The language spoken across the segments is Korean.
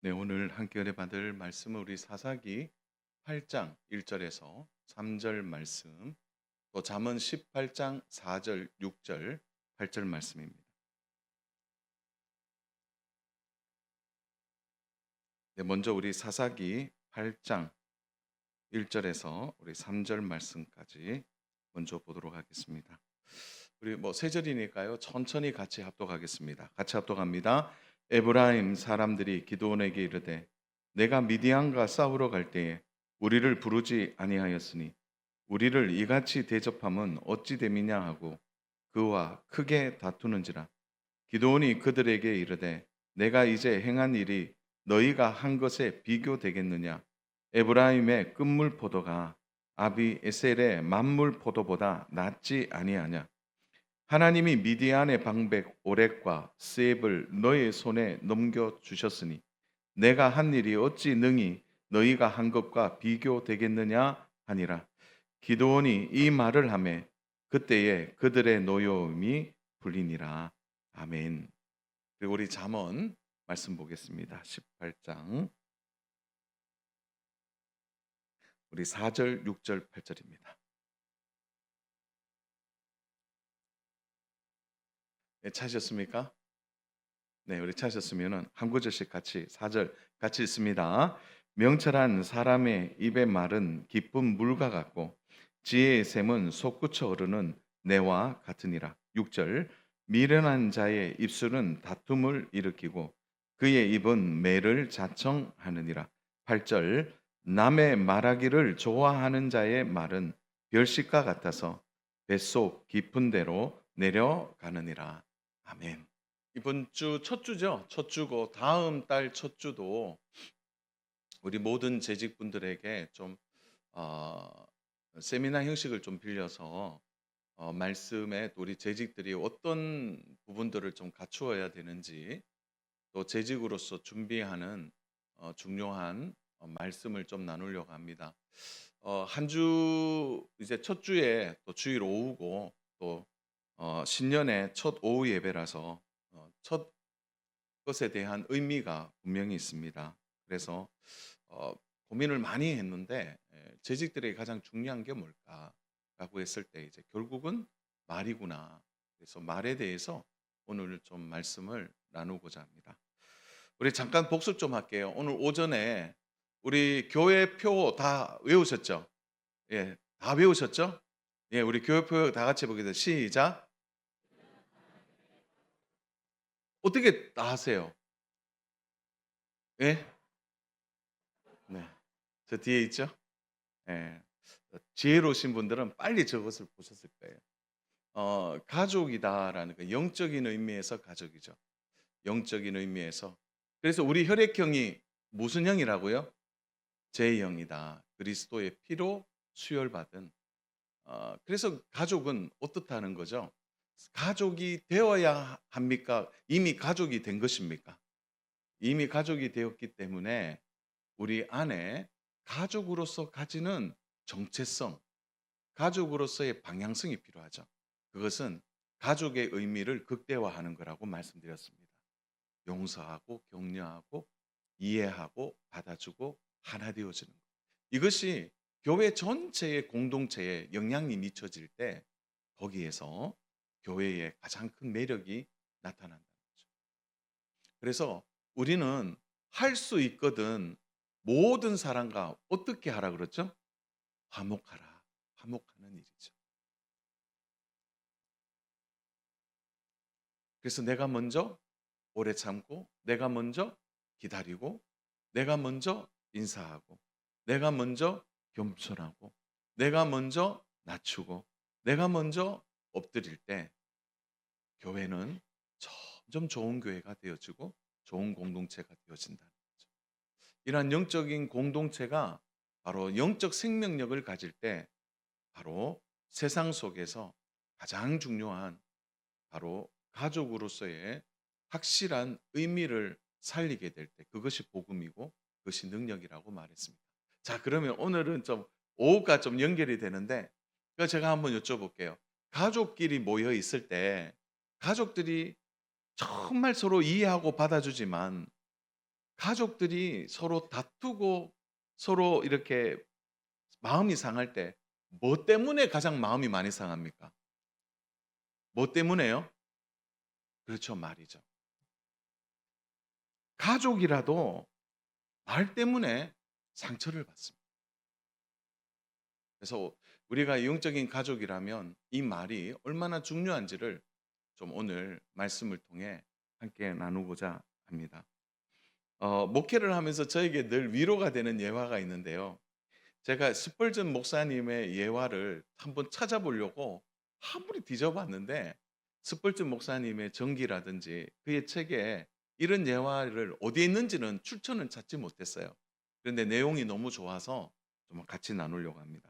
네, 오늘 함께 은혜 받을 말씀은 우리 사사기 8장 1절에서 3절 말씀, 또 잠언 18장 4절, 6절, 8절 말씀입니다. 네, 먼저 우리 사사기 8장 1절에서 우리 3절 말씀까지 먼저 보도록 하겠습니다. 우리 세 절이니까요. 천천히 같이 합독하겠습니다. 같이 합독합니다. 에브라임 사람들이 기드온에게 이르되 내가 미디안과 싸우러 갈 때에 우리를 부르지 아니하였으니 우리를 이같이 대접함은 어찌 됨이냐 하고 그와 크게 다투는지라. 기드온이 그들에게 이르되 내가 이제 행한 일이 너희가 한 것에 비교되겠느냐. 에브라임의 끝물 포도가 아비에셀의 만물 포도보다 낫지 아니하냐. 하나님이 미디안의 방백 오렉과 스앱을 너의 손에 넘겨 주셨으니 내가 한 일이 어찌 능히 너희가 한 것과 비교되겠느냐 하니라. 기드온이 이 말을 하매 그때에 그들의 노여움이 풀리니라. 아멘. 그리고 우리 잠언 말씀 보겠습니다. 18장 우리 4절, 6절, 8절입니다. 네, 찾으셨습니까? 네, 우리 찾으셨으면은 한 구절씩 같이 4절 같이 읽습니다. 명철한 사람의 입의 말은 기쁜 물과 같고 지혜의 샘은 솟구쳐 오르는 내와 같으니라. 6절 미련한 자의 입술은 다툼을 일으키고 그의 입은 매를 자청하느니라. 8절 남의 말하기를 좋아하는 자의 말은 별식과 같아서 뱃속 깊은 데로 내려가느니라. 아멘. 이번 주 첫 주죠. 첫 주고 다음 달 첫 주도 우리 모든 재직분들에게 좀 어, 세미나 형식을 좀 빌려서 말씀에 우리 재직들이 어떤 부분들을 좀 갖추어야 되는지 또 재직으로서 준비하는 중요한 말씀을 좀 나누려고 합니다. 한 주 이제 첫 주에 또 주일 오후고 또 신년의 첫 오후 예배라서 첫 것에 대한 의미가 분명히 있습니다. 그래서 어, 고민을 많이 했는데 재직들에게 가장 중요한 게 뭘까라고 했을 때 이제 결국은 말이구나. 그래서 말에 대해서 오늘 좀 말씀을 나누고자 합니다. 우리 잠깐 복습 좀 할게요. 오늘 오전에 우리 교회표 다 외우셨죠? 예, 다 외우셨죠? 예, 우리 교회표 다 같이 보겠습니다. 시작. 어떻게 다 하세요? 예? 네. 저 뒤에 있죠? 예. 지혜로우신 분들은 빨리 저것을 보셨을 거예요. 가족이다라는 거 영적인 의미에서 가족이죠. 영적인 의미에서. 그래서 우리 혈액형이 무슨 형이라고요? 제 형이다. 그리스도의 피로 수혈받은. 그래서 가족은 어떻다는 거죠? 가족이 되어야 합니까? 이미 가족이 된 것입니까? 이미 가족이 되었기 때문에 우리 안에 가족으로서 가지는 정체성, 가족으로서의 방향성이 필요하죠. 그것은 가족의 의미를 극대화하는 거라고 말씀드렸습니다. 용서하고 격려하고 이해하고 받아주고 하나 되어지는 것. 이것이 교회 전체의 공동체에 영향이 미쳐질 때 거기에서 교회의 가장 큰 매력이 나타난다는 거죠. 그래서 우리는 할 수 있거든 모든 사람과 어떻게 하라 그랬죠? 화목하라. 화목하는 일이죠. 그래서 내가 먼저 오래 참고, 내가 먼저 기다리고, 내가 먼저 인사하고, 내가 먼저 겸손하고, 내가 먼저 낮추고, 내가 먼저 엎드릴 때 교회는 점점 좋은 교회가 되어지고 좋은 공동체가 되어진다는 거죠. 이러한 영적인 공동체가 바로 영적 생명력을 가질 때 바로 세상 속에서 가장 중요한 바로 가족으로서의 확실한 의미를 살리게 될 때 그것이 복음이고 그것이 능력이라고 말했습니다. 자, 그러면 오늘은 좀 오후가 좀 연결이 되는데 제가 한번 여쭤볼게요. 가족끼리 모여 있을 때 가족들이 정말 서로 이해하고 받아주지만 가족들이 서로 다투고 서로 이렇게 마음이 상할 때 뭐 때문에 가장 마음이 많이 상합니까? 뭐 때문에요? 그렇죠. 말이죠. 가족이라도 말 때문에 상처를 받습니다. 그래서 우리가 영적인 가족이라면 이 말이 얼마나 중요한지를 좀 오늘 말씀을 통해 함께 나누고자 합니다. 목회를 하면서 저에게 늘 위로가 되는 예화가 있는데요. 제가 스펄전 목사님의 예화를 한번 찾아보려고 아무리 뒤져봤는데 스펄전 목사님의 전기라든지 그의 책에 이런 예화를 어디에 있는지는 출처는 찾지 못했어요. 그런데 내용이 너무 좋아서 좀 같이 나누려고 합니다.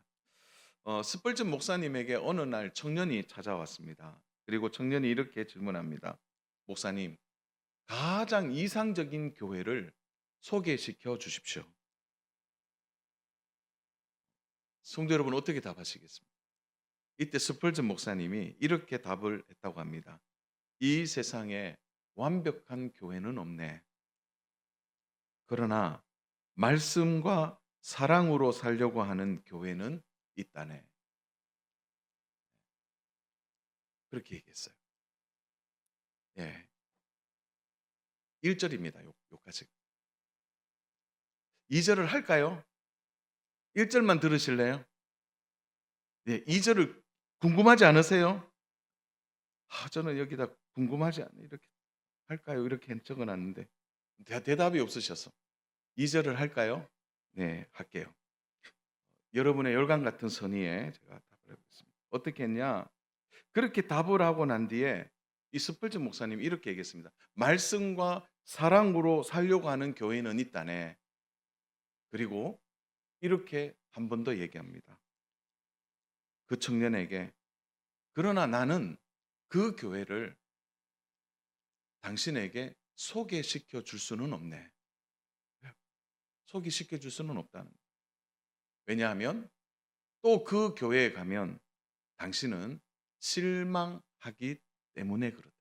스펄전 목사님에게 어느 날 청년이 찾아왔습니다. 그리고 청년이 이렇게 질문합니다. 목사님, 가장 이상적인 교회를 소개시켜 주십시오. 성도 여러분 어떻게 답하시겠습니까? 이때 스펄전 목사님이 이렇게 답을 했다고 합니다. 이 세상에 완벽한 교회는 없네. 그러나 말씀과 사랑으로 살려고 하는 교회는 있다네. 그렇게 얘기했어요. 예. 1절입니다. 요까지. 2절을 할까요? 1절만 들으실래요? 네, 2절을 궁금하지 않으세요? 저는 여기다 궁금하지 않아요. 이렇게 할까요? 이렇게 적어 놨는데 대답이 없으셔서 2절을 할까요? 네, 할게요. 여러분의 열강 같은 선의에 제가 답을 해보겠습니다. 어떻게 했냐? 그렇게 답을 하고 난 뒤에 이 스펄전 목사님이 이렇게 얘기했습니다. 말씀과 사랑으로 살려고 하는 교회는 있다네. 그리고 이렇게 한 번 더 얘기합니다. 그 청년에게 그러나 나는 그 교회를 당신에게 소개시켜 줄 수는 없네. 소개시켜 줄 수는 없다는 거예요. 왜냐하면 또 그 교회에 가면 당신은 실망하기 때문에 그렇다.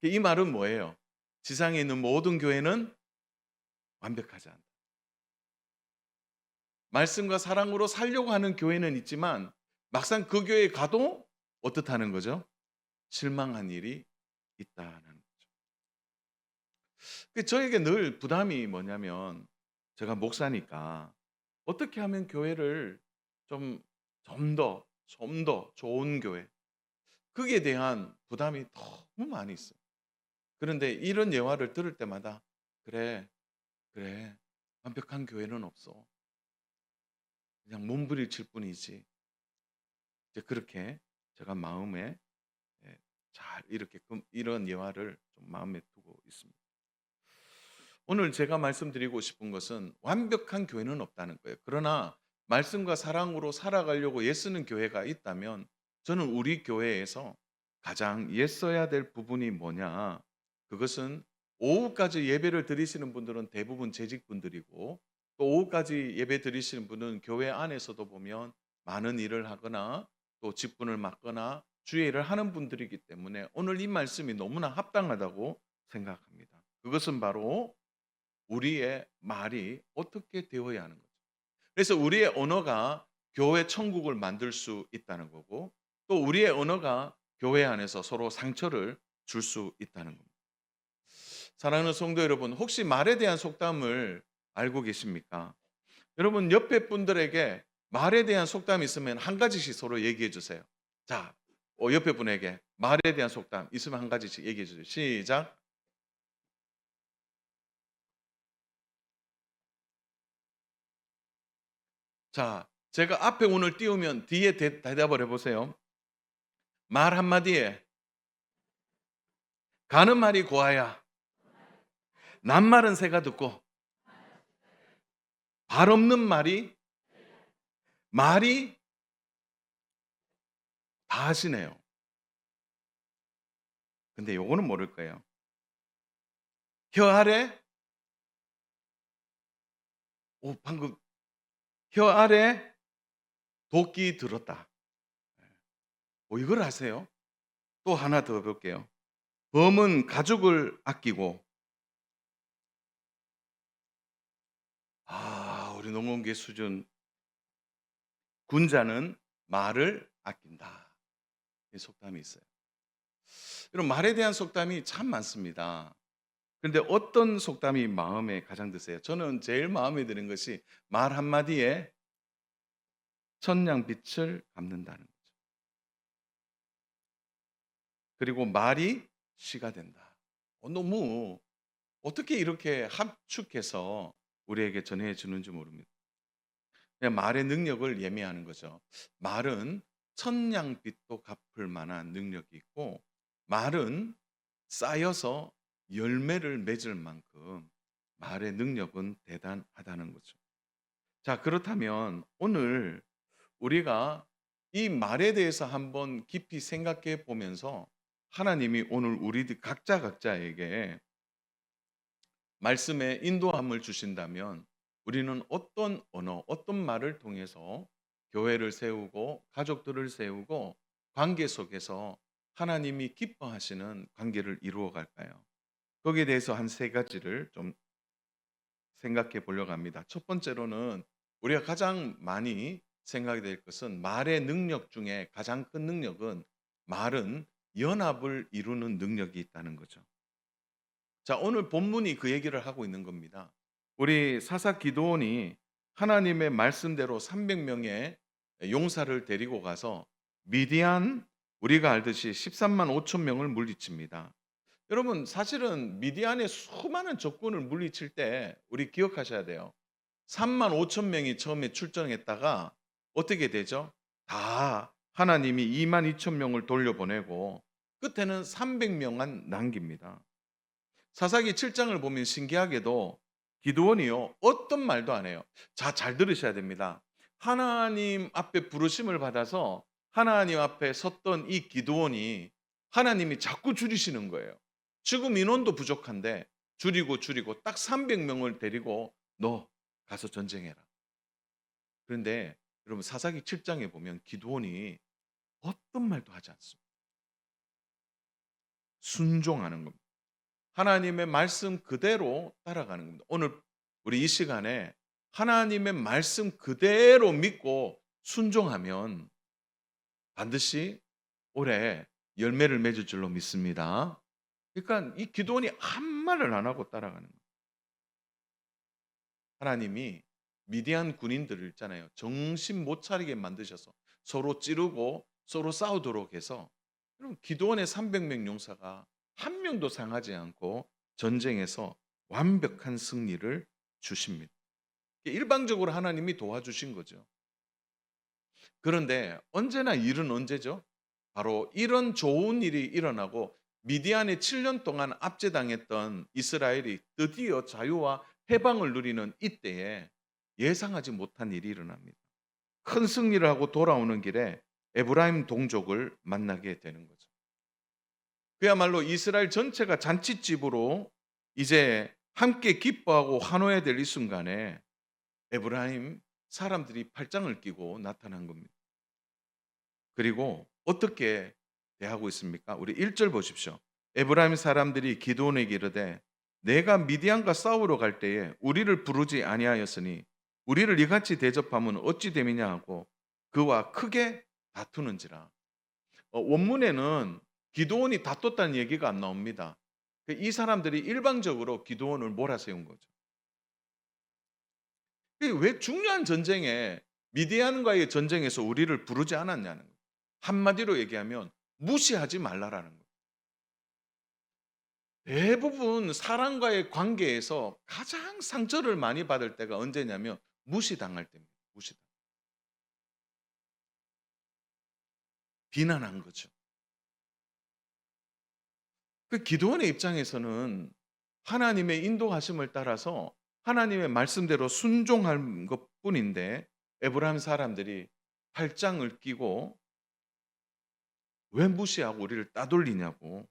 이 말은 뭐예요? 지상에 있는 모든 교회는 완벽하지 않다. 말씀과 사랑으로 살려고 하는 교회는 있지만 막상 그 교회에 가도 어떻다는 거죠? 실망한 일이 있다는 거죠. 저에게 늘 부담이 뭐냐면 제가 목사니까 어떻게 하면 교회를 좀 더 좋은 교회 거기에 대한 부담이 너무 많이 있어요. 그런데 이런 예화를 들을 때마다 그래 완벽한 교회는 없어. 그냥 몸부림칠 뿐이지. 이제 그렇게 제가 마음에 잘 이렇게 이런 예화를 좀 마음에 두고 있습니다. 오늘 제가 말씀드리고 싶은 것은 완벽한 교회는 없다는 거예요. 그러나 말씀과 사랑으로 살아가려고 애쓰는 교회가 있다면 저는 우리 교회에서 가장 애써야 될 부분이 뭐냐? 그것은 오후까지 예배를 드리시는 분들은 대부분 재직분들이고 또 오후까지 예배 드리시는 분은 교회 안에서도 보면 많은 일을 하거나 또 직분을 맡거나 주의 일을 하는 분들이기 때문에 오늘 이 말씀이 너무나 합당하다고 생각합니다. 그것은 바로 우리의 말이 어떻게 되어야 하는 거죠. 그래서 우리의 언어가 교회 천국을 만들 수 있다는 거고 또 우리의 언어가 교회 안에서 서로 상처를 줄 수 있다는 겁니다. 사랑하는 성도 여러분, 혹시 말에 대한 속담을 알고 계십니까? 여러분 옆에 분들에게 말에 대한 속담이 있으면 한 가지씩 서로 얘기해 주세요. 자, 옆에 분에게 말에 대한 속담 있으면 한 가지씩 얘기해 주세요. 시작. 자, 제가 앞에 오늘 띄우면 뒤에 대답을 해보세요. 말 한마디에 가는 말이 고와야 낱말은 새가 듣고 발 없는 말이 다 하시네요. 근데 요거는 모를 거예요. 혀 아래 방금 혀 아래 도끼 들었다. 이걸 아세요? 또 하나 더 볼게요. 범은 가죽을 아끼고 우리 농번기 수준 군자는 말을 아낀다. 이 속담이 있어요. 이런 말에 대한 속담이 참 많습니다. 그런데 어떤 속담이 마음에 가장 드세요? 저는 제일 마음에 드는 것이 말 한마디에 천냥빛을 갚는다는 거죠. 그리고 말이 씨가 된다. 너무 어떻게 이렇게 함축해서 우리에게 전해 주는지 모릅니다. 그냥 말의 능력을 예미하는 거죠. 말은 천냥빚도 갚을 만한 능력이 있고 말은 쌓여서 열매를 맺을 만큼 말의 능력은 대단하다는 거죠. 자, 그렇다면 오늘 우리가 이 말에 대해서 한번 깊이 생각해 보면서 하나님이 오늘 우리 각자에게 말씀에 인도함을 주신다면 우리는 어떤 언어, 어떤 말을 통해서 교회를 세우고 가족들을 세우고 관계 속에서 하나님이 기뻐하시는 관계를 이루어 갈까요? 거기에 대해서 한 세 가지를 좀 생각해 보려고 합니다. 첫 번째로는 우리가 가장 많이 생각이 될 것은 말의 능력 중에 가장 큰 능력은 말은 연합을 이루는 능력이 있다는 거죠. 자, 오늘 본문이 그 얘기를 하고 있는 겁니다. 우리 사사 기드온이 하나님의 말씀대로 300명의 용사를 데리고 가서 미디안 우리가 알듯이 13만 5천 명을 물리칩니다. 여러분, 사실은 미디안의 수많은 적군을 물리칠 때 우리 기억하셔야 돼요. 3만 5천 명이 처음에 출정했다가 어떻게 되죠? 다 하나님이 2만 2천 명을 돌려보내고 끝에는 300명만 남깁니다. 사사기 7장을 보면 신기하게도 기드온이요 어떤 말도 안 해요. 자, 잘 들으셔야 됩니다. 하나님 앞에 부르심을 받아서 하나님 앞에 섰던 이 기드온이 하나님이 자꾸 줄이시는 거예요. 지금 인원도 부족한데 줄이고 딱 300명을 데리고 너 가서 전쟁해라. 그런데 여러분 사사기 7장에 보면 기드온이 어떤 말도 하지 않습니다. 순종하는 겁니다. 하나님의 말씀 그대로 따라가는 겁니다. 오늘 우리 이 시간에 하나님의 말씀 그대로 믿고 순종하면 반드시 올해 열매를 맺을 줄로 믿습니다. 그러니까 이 기도원이 한 말을 안 하고 따라가는 거예요. 하나님이 미디안 군인들을 있잖아요. 정신 못 차리게 만드셔서 서로 찌르고 서로 싸우도록 해서 여러분 기도원의 300명 용사가 한 명도 상하지 않고 전쟁에서 완벽한 승리를 주십니다. 일방적으로 하나님이 도와주신 거죠. 그런데 언제나 일은 언제죠? 바로 이런 좋은 일이 일어나고 미디안에 7년 동안 압제당했던 이스라엘이 드디어 자유와 해방을 누리는 이때에 예상하지 못한 일이 일어납니다. 큰 승리를 하고 돌아오는 길에 에브라임 동족을 만나게 되는 거죠. 그야말로 이스라엘 전체가 잔치집으로 이제 함께 기뻐하고 환호해야 될 이 순간에 에브라임 사람들이 팔짱을 끼고 나타난 겁니다. 그리고 어떻게 대하고 있습니까? 우리 1절 보십시오. 에브라임 사람들이 기드온에게 이르되 내가 미디안과 싸우러 갈 때에 우리를 부르지 아니하였으니 우리를 이같이 대접하면 어찌 됨이냐 하고 그와 크게 다투는지라. 원문에는 기드온이 다퉜다는 얘기가 안 나옵니다. 이 사람들이 일방적으로 기드온을 몰아세운 거죠. 왜 중요한 전쟁에 미디안과의 전쟁에서 우리를 부르지 않았냐는 거예요. 한마디로 얘기하면 무시하지 말라라는 거예요. 대부분 사람과의 관계에서 가장 상처를 많이 받을 때가 언제냐면 무시당할 때입니다. 무시당. 비난한 거죠. 그 기도원의 입장에서는 하나님의 인도하심을 따라서 하나님의 말씀대로 순종한 것뿐인데 에브라임 사람들이 팔짱을 끼고 왜 무시하고 우리를 따돌리냐고.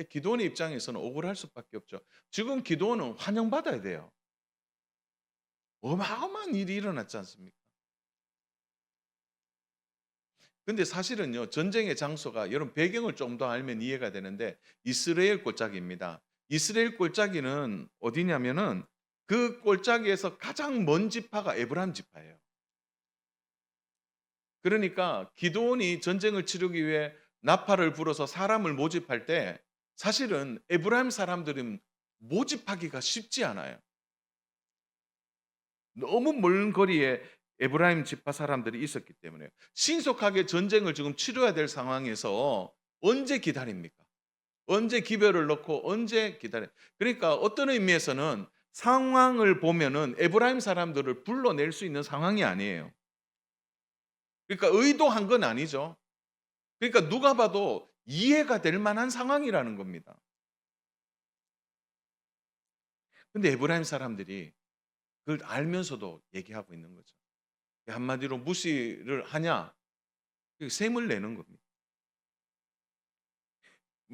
기도원의 입장에서는 억울할 수밖에 없죠. 지금 기도원은 환영받아야 돼요. 어마어마한 일이 일어났지 않습니까? 근데 사실은요, 전쟁의 장소가 여러분 배경을 좀 더 알면 이해가 되는데 이스라엘 골짜기입니다. 이스라엘 골짜기는 어디냐면은 그 골짜기에서 가장 먼 지파가 에브라임 지파예요. 그러니까 기드온이 전쟁을 치르기 위해 나팔을 불어서 사람을 모집할 때 사실은 에브라임 사람들은 모집하기가 쉽지 않아요. 너무 먼 거리에 에브라임 지파 사람들이 있었기 때문에요. 신속하게 전쟁을 지금 치러야 될 상황에서 언제 기다립니까? 언제 기별을 넣고 언제 기다려? 그러니까 어떤 의미에서는 상황을 보면은 에브라임 사람들을 불러낼 수 있는 상황이 아니에요. 그러니까 의도한 건 아니죠. 그러니까 누가 봐도 이해가 될 만한 상황이라는 겁니다. 근데 에브라임 사람들이 그걸 알면서도 얘기하고 있는 거죠. 한마디로 무시를 하냐? 셈을 내는 겁니다.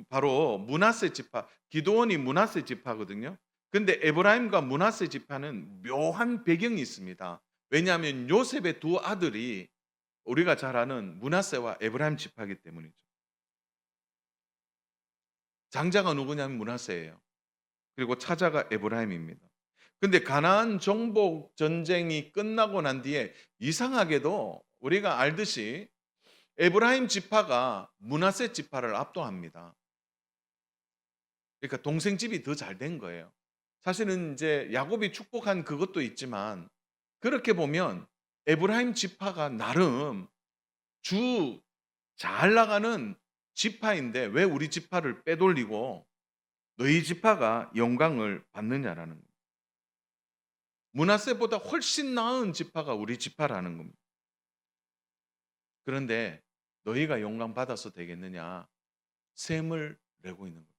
바로 므낫세 지파, 기드온이 므낫세 지파거든요. 근데 에브라임과 므낫세 지파는 묘한 배경이 있습니다. 왜냐하면 요셉의 두 아들이 우리가 잘 아는 므낫세와 에브라임 지파이기 때문이죠. 장자가 누구냐면 므낫세예요. 그리고 차자가 에브라임입니다. 근데 가나안 정복 전쟁이 끝나고 난 뒤에 이상하게도 우리가 알듯이 에브라임 지파가 므낫세 지파를 압도합니다. 그러니까 동생 집이 더 잘 된 거예요. 사실은 이제 야곱이 축복한 그것도 있지만 그렇게 보면 에브라임 지파가 나름 주 잘 나가는 지파인데 왜 우리 지파를 빼돌리고 너희 지파가 영광을 받느냐라는 거예요. 므낫세보다 훨씬 나은 지파가 우리 지파라는 겁니다. 그런데 너희가 영광 받아서 되겠느냐? 셈을 내고 있는 거예요.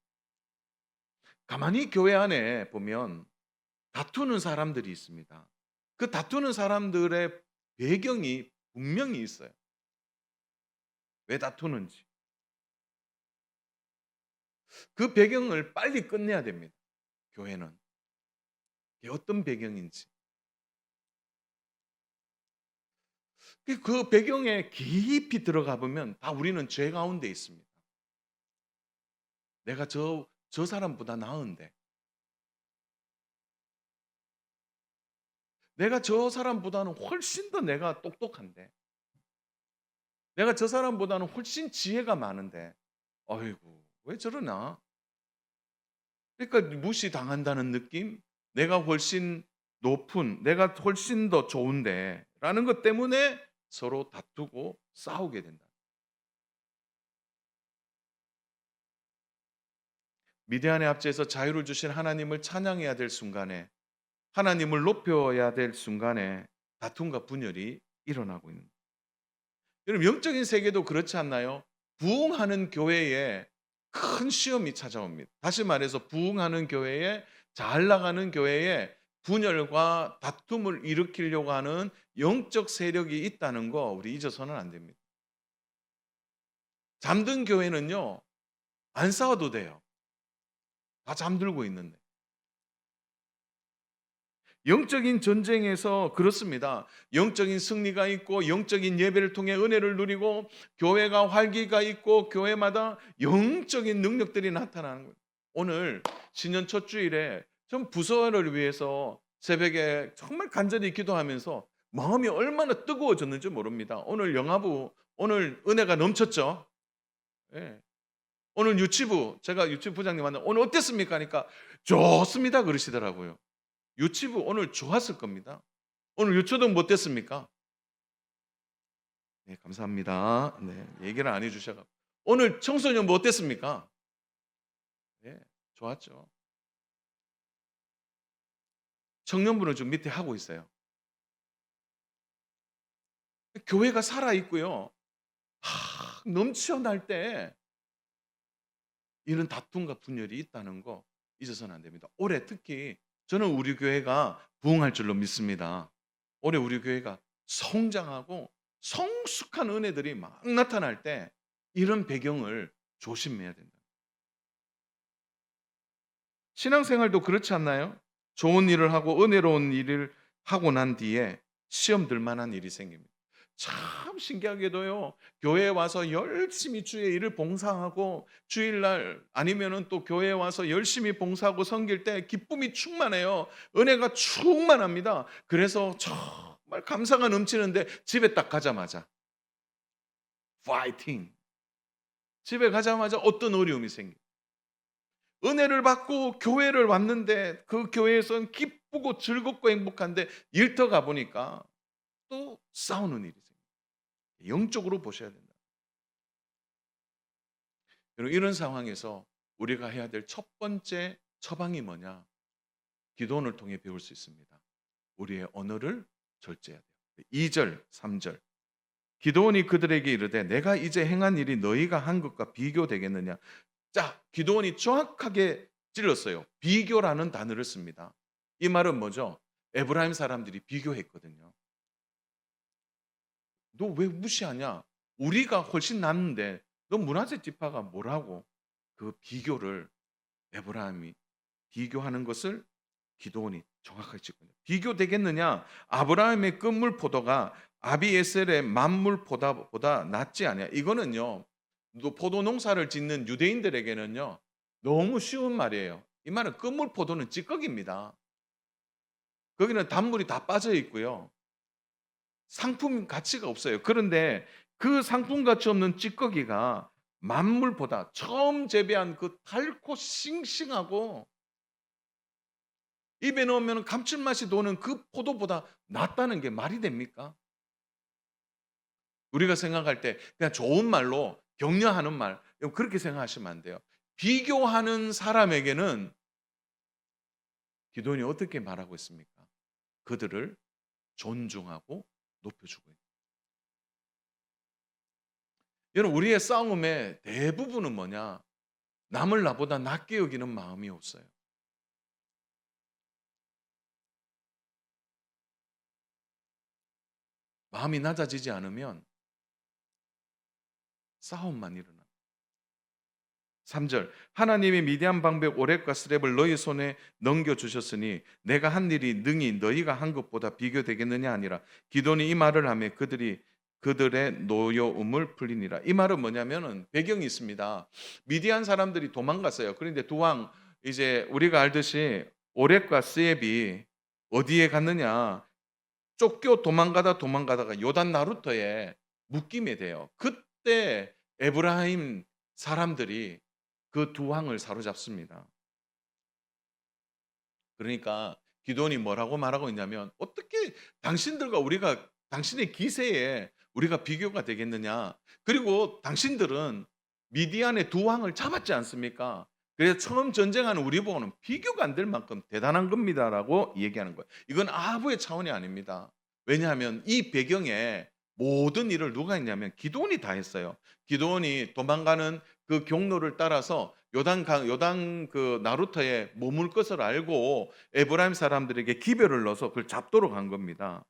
가만히 교회 안에 보면 다투는 사람들이 있습니다. 그 다투는 사람들의 배경이 분명히 있어요. 왜 다투는지. 그 배경을 빨리 끝내야 됩니다. 교회는. 이게 어떤 배경인지. 그 배경에 깊이 들어가 보면 다 우리는 죄 가운데 있습니다. 내가 저 사람보다 나은데. 내가 저 사람보다는 훨씬 더 내가 똑똑한데. 내가 저 사람보다는 훨씬 지혜가 많은데. 아이고, 왜 저러나? 그러니까 무시당한다는 느낌? 내가 훨씬 높은, 내가 훨씬 더 좋은데 라는 것 때문에 서로 다투고 싸우게 된다. 미디안의 앞지에서 자유를 주신 하나님을 찬양해야 될 순간에, 하나님을 높여야 될 순간에 다툼과 분열이 일어나고 있는 거예요. 여러분, 영적인 세계도 그렇지 않나요? 부흥하는 교회에 큰 시험이 찾아옵니다. 다시 말해서 부흥하는 교회에, 잘 나가는 교회에 분열과 다툼을 일으키려고 하는 영적 세력이 있다는 거 우리 잊어서는 안 됩니다. 잠든 교회는요, 안 싸워도 돼요. 다 잠들고 있는데. 영적인 전쟁에서 그렇습니다. 영적인 승리가 있고 영적인 예배를 통해 은혜를 누리고 교회가 활기가 있고 교회마다 영적인 능력들이 나타나는 거예요. 오늘 신년 첫 주일에 전 부서를 위해서 새벽에 정말 간절히 기도하면서 마음이 얼마나 뜨거워졌는지 모릅니다. 오늘 영화부 오늘 은혜가 넘쳤죠. 예. 오늘 유치부 제가 유치부 부장님 만나 오늘 어땠습니까? 하니까 좋습니다 그러시더라고요. 유치부 오늘 좋았을 겁니다. 오늘 유초등 뭐 어땠습니까? 네, 감사합니다. 네, 얘기를 안 해주셔서 오늘 청소년 뭐 어땠습니까? 네, 좋았죠. 청년부는 좀 밑에 하고 있어요. 교회가 살아 있고요. 넘쳐날 때 이런 다툼과 분열이 있다는 거 잊어서는 안 됩니다. 올해 특히 저는 우리 교회가 부흥할 줄로 믿습니다. 올해 우리 교회가 성장하고 성숙한 은혜들이 막 나타날 때 이런 배경을 조심해야 된다. 신앙생활도 그렇지 않나요? 좋은 일을 하고 은혜로운 일을 하고 난 뒤에 시험 들 만한 일이 생깁니다. 참 신기하게도요. 교회에 와서 열심히 주의 일을 봉사하고 주일날 아니면은 또 교회에 와서 열심히 봉사하고 섬길 때 기쁨이 충만해요. 은혜가 충만합니다. 그래서 정말 감사가 넘치는데 집에 딱 가자마자 파이팅. 집에 가자마자 어떤 어려움이 생겨요. 은혜를 받고 교회를 왔는데 그 교회에선 기쁘고 즐겁고 행복한데 일터 가 보니까 또 싸우는 일이 생겨요. 영적으로 보셔야 된다. 여러분, 이런 상황에서 우리가 해야 될 첫 번째 처방이 뭐냐? 기도원을 통해 배울 수 있습니다. 우리의 언어를 절제해야 돼요. 2절, 3절. 기도원이 그들에게 이르되 내가 이제 행한 일이 너희가 한 것과 비교되겠느냐? 자, 기도원이 정확하게 찔렀어요. 비교라는 단어를 씁니다. 이 말은 뭐죠? 에브라임 사람들이 비교했거든요. 너 왜 무시하냐? 우리가 훨씬 낫는데 너 문화재 지파가 뭐라고? 그 비교를 에브라임이 비교하는 것을 기도원이 정확하게 짚거든요. 비교되겠느냐? 아브라함의 끝물 포도가 아비에셀의 만물 포도보다 낫지 않냐? 이거는요. 포도 농사를 짓는 유대인들에게는요. 너무 쉬운 말이에요. 이 말은 끝물 포도는 찌꺼기입니다. 거기는 단물이 다 빠져 있고요. 상품 가치가 없어요. 그런데 그 상품 가치 없는 찌꺼기가 만물보다 처음 재배한 그 달고 싱싱하고 입에 넣으면 감칠맛이 도는 그 포도보다 낫다는 게 말이 됩니까? 우리가 생각할 때 그냥 좋은 말로 격려하는 말, 그렇게 생각하시면 안 돼요. 비교하는 사람에게는 기도원이 어떻게 말하고 있습니까? 그들을 존중하고 높여주고 있다. 여러분, 우리의 싸움의 대부분은 뭐냐? 남을 나보다 낫게 여기는 마음이 없어요. 마음이 낮아지지 않으면 싸움만 일어나. 3절. 하나님이 미디안 방백 오렙과 스렙을 너희 손에 넘겨 주셨으니 내가 한 일이 능히 너희가 한 것보다 비교되겠느냐 아니라. 기도니 이 말을 하며 그들이 그들의 노여움을 풀리니라. 이 말은 뭐냐면은 배경이 있습니다. 미디안 사람들이 도망갔어요. 그런데 두 왕, 이제 우리가 알듯이 오렙과 스렙이 어디에 갔느냐? 쫓겨 도망가다가 요단 나루터에 묶임에 돼요. 그때 에브라임 사람들이 그 두 왕을 사로잡습니다. 그러니까 기도원이 뭐라고 말하고 있냐면 어떻게 당신들과 우리가 당신의 기세에 우리가 비교가 되겠느냐. 그리고 당신들은 미디안의 두 왕을 잡았지 않습니까? 그래서 처음 전쟁하는 우리 보고는 비교가 안 될 만큼 대단한 겁니다라고 얘기하는 거예요. 이건 아부의 차원이 아닙니다. 왜냐하면 이 배경에 모든 일을 누가 했냐면 기도원이 다 했어요. 기도원이 도망가는 그 경로를 따라서 요단 그 나루터에 머물 것을 알고 에브라임 사람들에게 기별을 넣어서 그걸 잡도록 한 겁니다.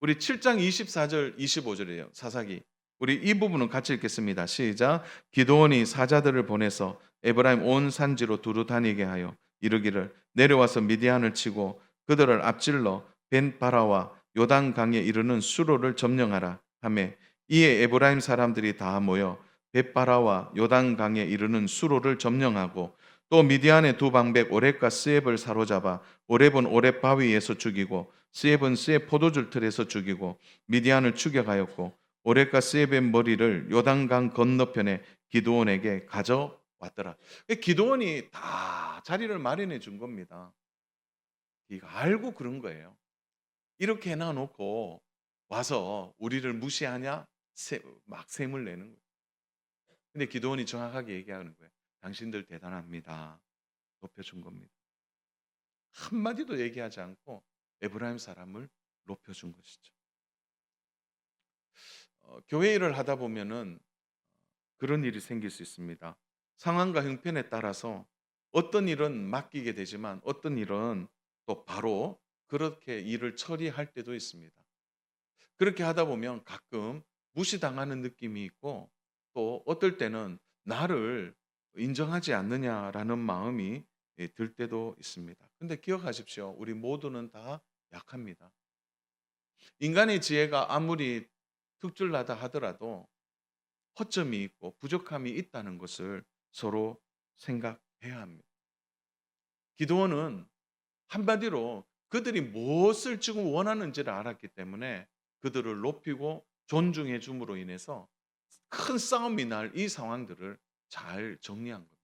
우리 7장 24절 25절이에요. 사사기. 우리 이 부분은 같이 읽겠습니다. 시작. 기드온이 사자들을 보내서 에브라임 온 산지로 두루 다니게 하여 이르기를 내려와서 미디안을 치고 그들을 앞질러 벤바라와 요단 강에 이르는 수로를 점령하라 하며 이에 에브라임 사람들이 다 모여 벳바라와 요단 강에 이르는 수로를 점령하고 또 미디안의 두 방백 오렙과 스앱을 사로잡아 오렙은 오렙 바위에서 죽이고 스앱은 스앱 포도줄 틀에서 죽이고 미디안을 추격하였고 오렙과 스앱의 머리를 요단강 건너편에 기드온에게 가져왔더라. 기드온이 다 자리를 마련해 준 겁니다. 이거 알고 그런 거예요. 이렇게 해놔놓고 와서 우리를 무시하냐? 막 셈을 내는 거예요. 근데 기드온이 정확하게 얘기하는 거예요. 당신들 대단합니다. 높여준 겁니다. 한마디도 얘기하지 않고 에브라임 사람을 높여준 것이죠. 교회 일을 하다 보면은 그런 일이 생길 수 있습니다. 상황과 형편에 따라서 어떤 일은 맡기게 되지만 어떤 일은 또 바로 그렇게 일을 처리할 때도 있습니다. 그렇게 하다 보면 가끔 무시당하는 느낌이 있고 또 어떨 때는 나를 인정하지 않느냐라는 마음이 들 때도 있습니다. 근데 기억하십시오. 우리 모두는 다 약합니다. 인간의 지혜가 아무리 특출나다 하더라도 허점이 있고 부족함이 있다는 것을 서로 생각해야 합니다. 기드온은 한마디로 그들이 무엇을 지금 원하는지를 알았기 때문에 그들을 높이고 존중해 줌으로 인해서 큰 싸움이 날 이 상황들을 잘 정리한 겁니다.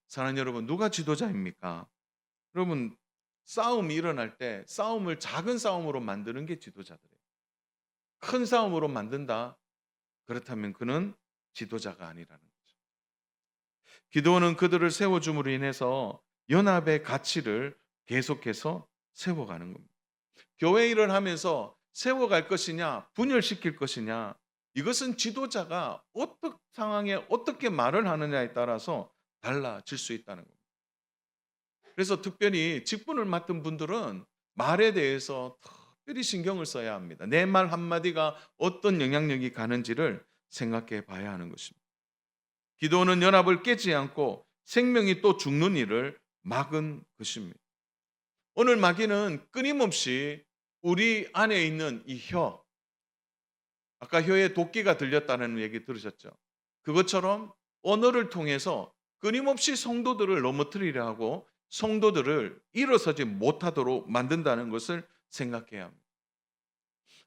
사랑하는 여러분, 누가 지도자입니까? 여러분, 싸움이 일어날 때 싸움을 작은 싸움으로 만드는 게 지도자들이에요. 큰 싸움으로 만든다? 그렇다면 그는 지도자가 아니라는 거죠. 기도원은 그들을 세워줌으로 인해서 연합의 가치를 계속해서 세워가는 겁니다. 교회 일을 하면서 세워갈 것이냐, 분열시킬 것이냐, 이것은 지도자가 어떤 상황에 어떻게 말을 하느냐에 따라서 달라질 수 있다는 겁니다. 그래서 특별히 직분을 맡은 분들은 말에 대해서 특별히 신경을 써야 합니다. 내 말 한마디가 어떤 영향력이 가는지를 생각해 봐야 하는 것입니다. 기도는 연합을 깨지 않고 생명이 또 죽는 일을 막은 것입니다. 오늘 마귀는 끊임없이 우리 안에 있는 이 혀, 아까 혀에 도끼가 들렸다는 얘기 들으셨죠? 그것처럼 언어를 통해서 끊임없이 성도들을 넘어뜨리려 하고 성도들을 일어서지 못하도록 만든다는 것을 생각해야 합니다.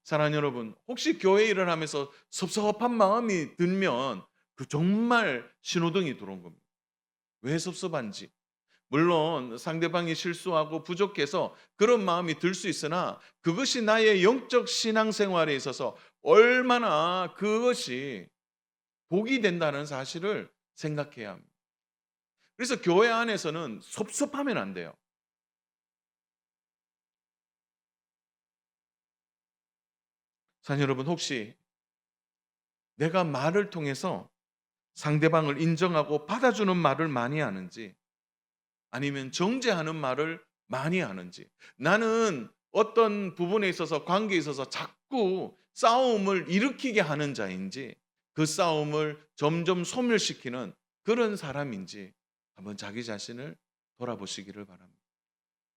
사랑하는 여러분, 혹시 교회 일을 하면서 섭섭한 마음이 들면 그 정말 신호등이 들어온 겁니다. 왜 섭섭한지. 물론 상대방이 실수하고 부족해서 그런 마음이 들 수 있으나 그것이 나의 영적 신앙생활에 있어서 얼마나 그것이 복이 된다는 사실을 생각해야 합니다. 그래서 교회 안에서는 섭섭하면 안 돼요. 사랑하는 여러분, 혹시 내가 말을 통해서 상대방을 인정하고 받아주는 말을 많이 하는지 아니면 정죄하는 말을 많이 하는지, 나는 어떤 부분에 있어서 관계에 있어서 자꾸 싸움을 일으키게 하는 자인지 그 싸움을 점점 소멸시키는 그런 사람인지 한번 자기 자신을 돌아보시기를 바랍니다.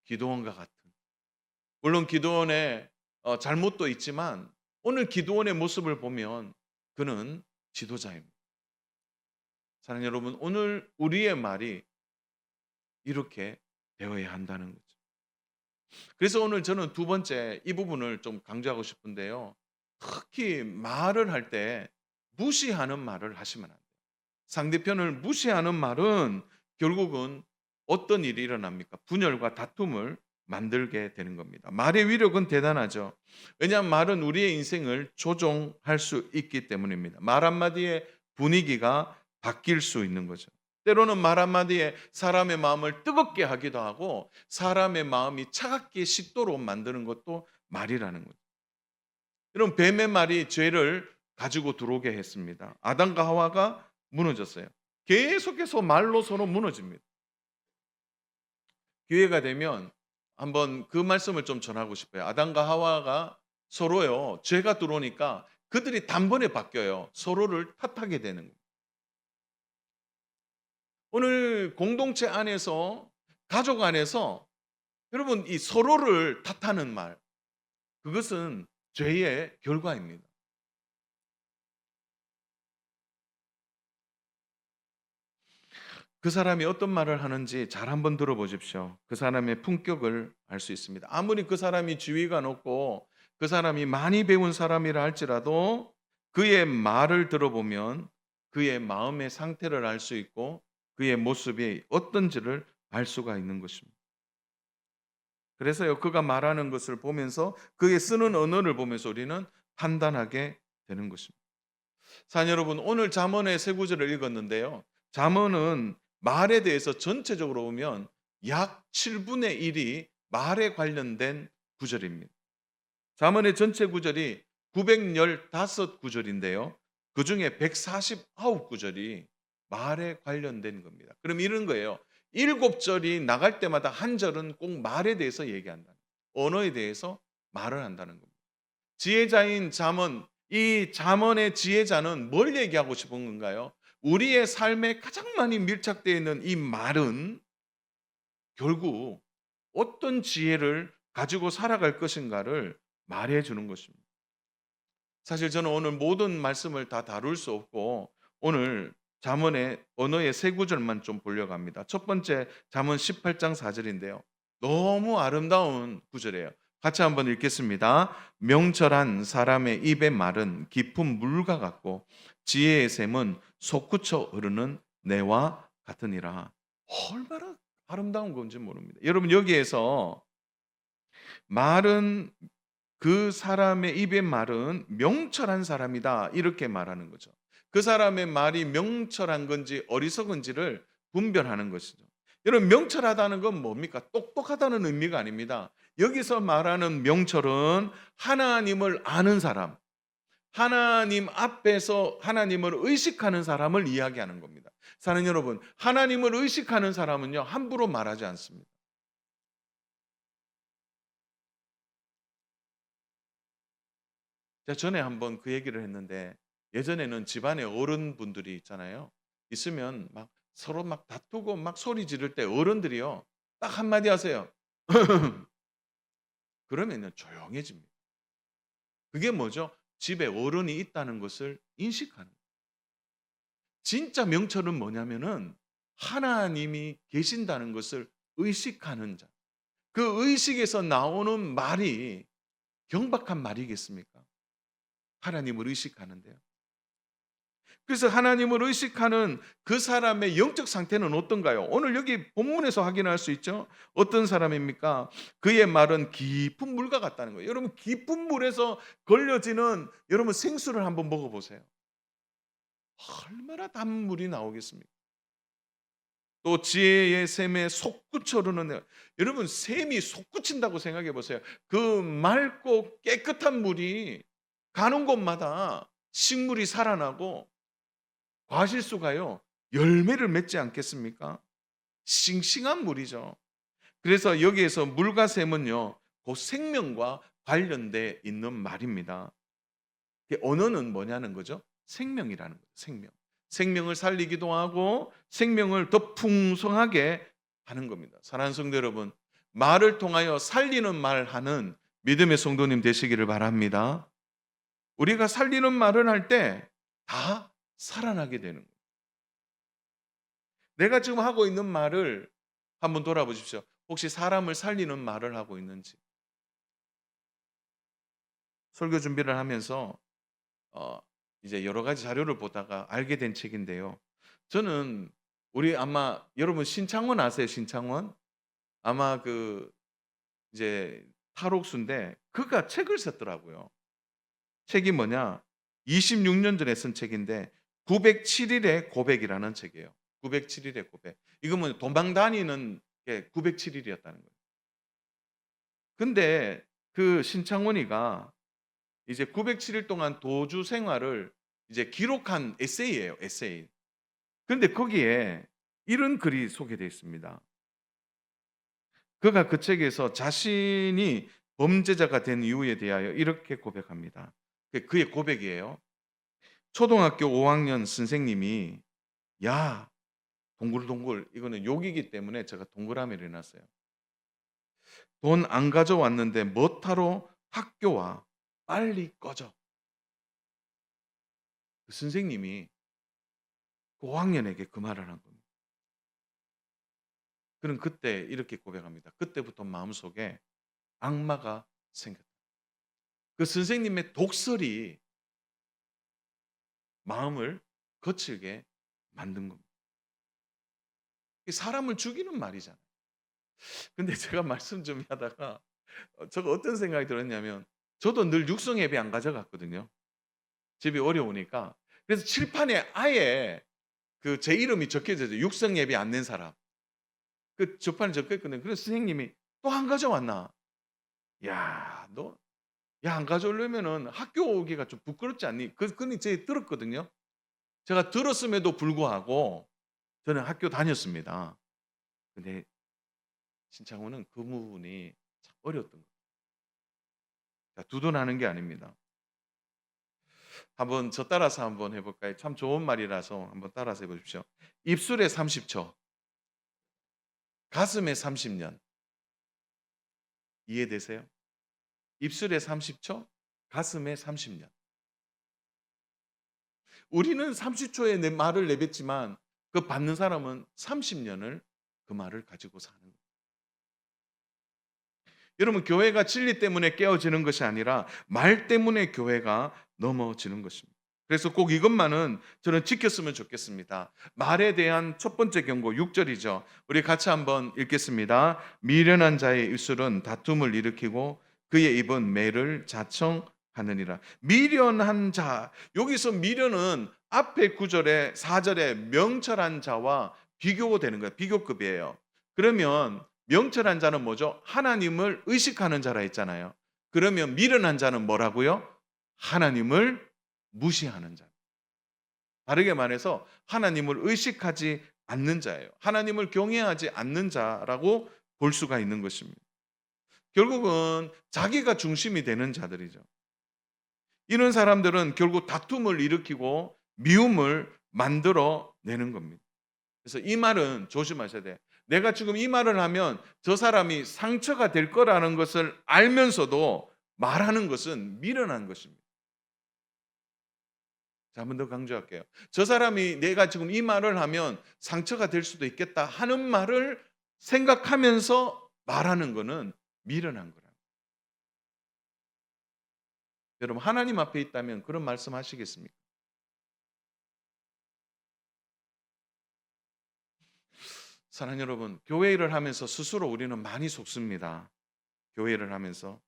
기도원과 같은, 물론 기도원의 잘못도 있지만 오늘 기도원의 모습을 보면 그는 지도자입니다. 사랑하는 여러분, 오늘 우리의 말이 이렇게 되어야 한다는 거죠. 그래서 오늘 저는 두 번째 이 부분을 좀 강조하고 싶은데요. 특히 말을 할 때 무시하는 말을 하시면 안 돼요. 상대편을 무시하는 말은 결국은 어떤 일이 일어납니까? 분열과 다툼을 만들게 되는 겁니다. 말의 위력은 대단하죠. 왜냐하면 말은 우리의 인생을 조종할 수 있기 때문입니다. 말 한마디에 분위기가 바뀔 수 있는 거죠. 때로는 말 한마디에 사람의 마음을 뜨겁게 하기도 하고 사람의 마음이 차갑게 식도록 만드는 것도 말이라는 거죠. 여러분, 뱀의 말이 죄를 가지고 들어오게 했습니다. 아담과 하와가 무너졌어요. 계속해서 말로 서로 무너집니다. 기회가 되면 한번 그 말씀을 좀 전하고 싶어요. 아담과 하와가 서로요, 죄가 들어오니까 그들이 단번에 바뀌어요. 서로를 탓하게 되는 거예요. 오늘 공동체 안에서, 가족 안에서 여러분 이 서로를 탓하는 말, 그것은 죄의 결과입니다. 그 사람이 어떤 말을 하는지 잘 한번 들어보십시오. 그 사람의 품격을 알 수 있습니다. 아무리 그 사람이 지위가 높고 그 사람이 많이 배운 사람이라 할지라도 그의 말을 들어보면 그의 마음의 상태를 알 수 있고 그의 모습이 어떤지를 알 수가 있는 것입니다. 그래서요, 그가 말하는 것을 보면서 그의 쓰는 언어를 보면서 우리는 판단하게 되는 것입니다. 사랑하는 여러분, 오늘 잠언의 세 구절을 읽었는데요. 잠언은 말에 대해서 전체적으로 보면 약 7분의 1이 말에 관련된 구절입니다. 잠언의 전체 구절이 915구절인데요. 그중에 149구절이 말에 관련된 겁니다. 그럼 이런 거예요. 7절이 나갈 때마다 한 절은 꼭 말에 대해서 얘기한다. 언어에 대해서 말을 한다는 겁니다. 지혜자인 잠언, 이 잠언의 지혜자는 뭘 얘기하고 싶은 건가요? 우리의 삶에 가장 많이 밀착되어 있는 이 말은 결국 어떤 지혜를 가지고 살아갈 것인가를 말해 주는 것입니다. 사실 저는 오늘 모든 말씀을 다 다룰 수 없고 오늘 잠언의 언어의 세 구절만 좀 보려고 합니다. 첫 번째 잠언 18장 4절인데요. 너무 아름다운 구절이에요. 같이 한번 읽겠습니다. 명철한 사람의 입의 말은 깊은 물과 같고 지혜의 샘은 솟구쳐 흐르는 내와 같으니라. 얼마나 아름다운 건지 모릅니다. 여러분 여기에서 말은 그 사람의 입의 말은 명철한 사람이다. 이렇게 말하는 거죠. 그 사람의 말이 명철한 건지 어리석은지를 분별하는 것이죠. 여러분 명철하다는 건 뭡니까? 똑똑하다는 의미가 아닙니다. 여기서 말하는 명철은 하나님을 아는 사람, 하나님 앞에서 하나님을 의식하는 사람을 이야기하는 겁니다. 사는 여러분, 하나님을 의식하는 사람은요, 함부로 말하지 않습니다. 제가 전에 한번 그 얘기를 했는데 예전에는 집안에 어른분들이 있잖아요. 있으면 막 서로 막 다투고 막 소리 지를 때 어른들이요. 딱 한마디 하세요. 그러면요 조용해집니다. 그게 뭐죠? 집에 어른이 있다는 것을 인식하는 거예요. 진짜 명철은 뭐냐면은 하나님이 계신다는 것을 의식하는 자. 그 의식에서 나오는 말이 경박한 말이겠습니까? 하나님을 의식하는데요. 그래서 하나님을 의식하는 그 사람의 영적 상태는 어떤가요? 오늘 여기 본문에서 확인할 수 있죠. 어떤 사람입니까? 그의 말은 깊은 물과 같다는 거예요. 여러분 깊은 물에서 걸려지는 여러분 생수를 한번 먹어보세요. 얼마나 단물이 나오겠습니까? 또 지혜의 샘에 솟구쳐 흐르는 여러분 샘이 솟구친다고 생각해 보세요. 그 맑고 깨끗한 물이 가는 곳마다 식물이 살아나고 과실수가요 열매를 맺지 않겠습니까? 싱싱한 물이죠. 그래서 여기에서 물과 샘은요 그 생명과 관련돼 있는 말입니다. 언어는 뭐냐는 거죠? 생명이라는 거죠. 생명. 생명을 살리기도 하고 생명을 더 풍성하게 하는 겁니다. 사랑하는 성도 여러분, 말을 통하여 살리는 말하는 믿음의 성도님 되시기를 바랍니다. 우리가 살리는 말을 할 때 다 살아나게 되는 거예요. 내가 지금 하고 있는 말을 한번 돌아보십시오. 혹시 사람을 살리는 말을 하고 있는지. 설교 준비를 하면서 어 이제 여러 가지 자료를 보다가 알게 된 책인데요. 저는 우리 아마 여러분 신창원 아세요? 신창원? 아마 그 이제 탈옥수인데 그가 책을 썼더라고요. 책이 뭐냐? 26년 전에 쓴 책인데 907일의 고백이라는 책이에요. 907일의 고백. 이거 뭐 도망 다니는 게 907일이었다는 거예요. 근데 그 신창원이가 이제 907일 동안 도주 생활을 이제 기록한 에세이예요, 에세이. 근데 거기에 이런 글이 소개되어 있습니다. 그가 그 책에서 자신이 범죄자가 된 이유에 대하여 이렇게 고백합니다. 그의 고백이에요. 초등학교 5학년 선생님이 야, 동글동글 이거는 욕이기 때문에 제가 동그라미를 해놨어요. 돈 안 가져왔는데 뭐하러 학교와 빨리 꺼져. 그 선생님이 그 5학년에게 그 말을 한 겁니다. 그는 그때 이렇게 고백합니다. 그때부터 마음속에 악마가 생겼다. 그 선생님의 독설이 마음을 거칠게 만든 겁니다. 사람을 죽이는 말이잖아요. 근데 제가 말씀 좀 하다가 제가 어떤 생각이 들었냐면 저도 늘 육성 예배 안 가져갔거든요. 집이 어려우니까. 그래서 칠판에 아예 그 제 이름이 적혀져 있어요. 육성 예배 안 낸 사람. 그 저판에 적혀 있거든요. 그래서 선생님이 또 안 가져왔나? 야, 너 야, 안 가져오려면은 학교 오기가 좀 부끄럽지 않니? 그는 제가 들었거든요. 제가 들었음에도 불구하고 저는 학교 다녔습니다. 근데 신창호는 그 부분이 참 어려웠던 거예요. 자, 두둔하는 게 아닙니다. 한번 저 따라서 한번 해볼까요? 참 좋은 말이라서 한번 따라서 해보십시오. 입술에 30초, 가슴에 30년. 이해되세요? 입술에 30초, 가슴에 30년. 우리는 30초에 내 말을 내뱉지만 그 받는 사람은 30년을 그 말을 가지고 사는 거예요. 여러분, 교회가 진리 때문에 깨어지는 것이 아니라 말 때문에 교회가 넘어지는 것입니다. 그래서 꼭 이것만은 저는 지켰으면 좋겠습니다. 말에 대한 첫 번째 경고 6절이죠. 우리 같이 한번 읽겠습니다. 미련한 자의 입술은 다툼을 일으키고 그의 입은 매를 자청하느니라. 미련한 자, 여기서 미련은 앞에 9절에 4절에 명철한 자와 비교되는 거예요. 비교급이에요. 그러면 명철한 자는 뭐죠? 하나님을 의식하는 자라 했잖아요. 그러면 미련한 자는 뭐라고요? 하나님을 무시하는 자. 다르게 말해서 하나님을 의식하지 않는 자예요. 하나님을 경외하지 않는 자라고 볼 수가 있는 것입니다. 결국은 자기가 중심이 되는 자들이죠. 이런 사람들은 결국 다툼을 일으키고 미움을 만들어 내는 겁니다. 그래서 이 말은 조심하셔야 돼. 내가 지금 이 말을 하면 저 사람이 상처가 될 거라는 것을 알면서도 말하는 것은 미련한 것입니다. 자, 한 번 더 강조할게요. 저 사람이 내가 지금 이 말을 하면 상처가 될 수도 있겠다 하는 말을 생각하면서 말하는 것은 미련한 거라. 여러분, 하나님 앞에 있다면 그런 말씀 하시겠습니까? 사랑하는 여러분, 교회 일을 하면서 스스로 우리는 많이 속습니다. 교회 일을 하면서.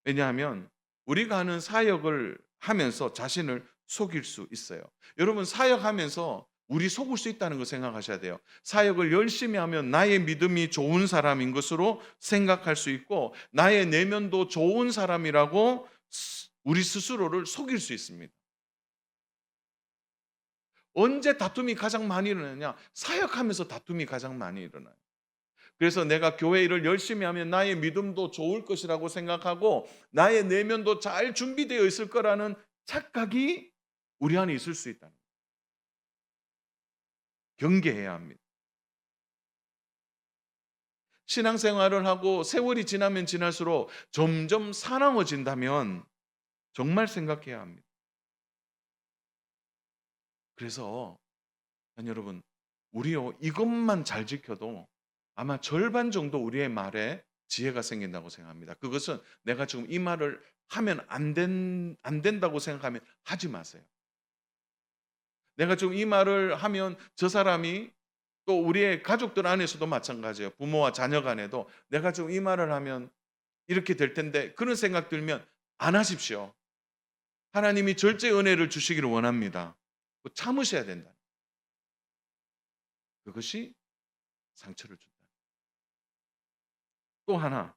왜냐하면 우리가 하는 사역을 하면서 자신을 속일 수 있어요. 여러분, 사역하면서 우리 속을 수 있다는 거 생각하셔야 돼요. 사역을 열심히 하면 나의 믿음이 좋은 사람인 것으로 생각할 수 있고 나의 내면도 좋은 사람이라고 우리 스스로를 속일 수 있습니다. 언제 다툼이 가장 많이 일어나냐? 사역하면서 다툼이 가장 많이 일어나요. 그래서 내가 교회 일을 열심히 하면 나의 믿음도 좋을 것이라고 생각하고 나의 내면도 잘 준비되어 있을 거라는 착각이 우리 안에 있을 수 있다는 거예요. 경계해야 합니다. 신앙생활을 하고 세월이 지나면 지날수록 점점 사나워진다면 정말 생각해야 합니다. 그래서 여러분, 우리요 이것만 잘 지켜도 아마 절반 정도 우리의 말에 지혜가 생긴다고 생각합니다. 그것은 내가 지금 이 말을 하면 안 된다고 생각하면 하지 마세요. 내가 지금 이 말을 하면 저 사람이 또 우리의 가족들 안에서도 마찬가지예요. 부모와 자녀 간에도 내가 지금 이 말을 하면 이렇게 될 텐데 그런 생각 들면 안 하십시오. 하나님이 절제 은혜를 주시기를 원합니다. 참으셔야 된다. 그것이 상처를 준다. 또 하나,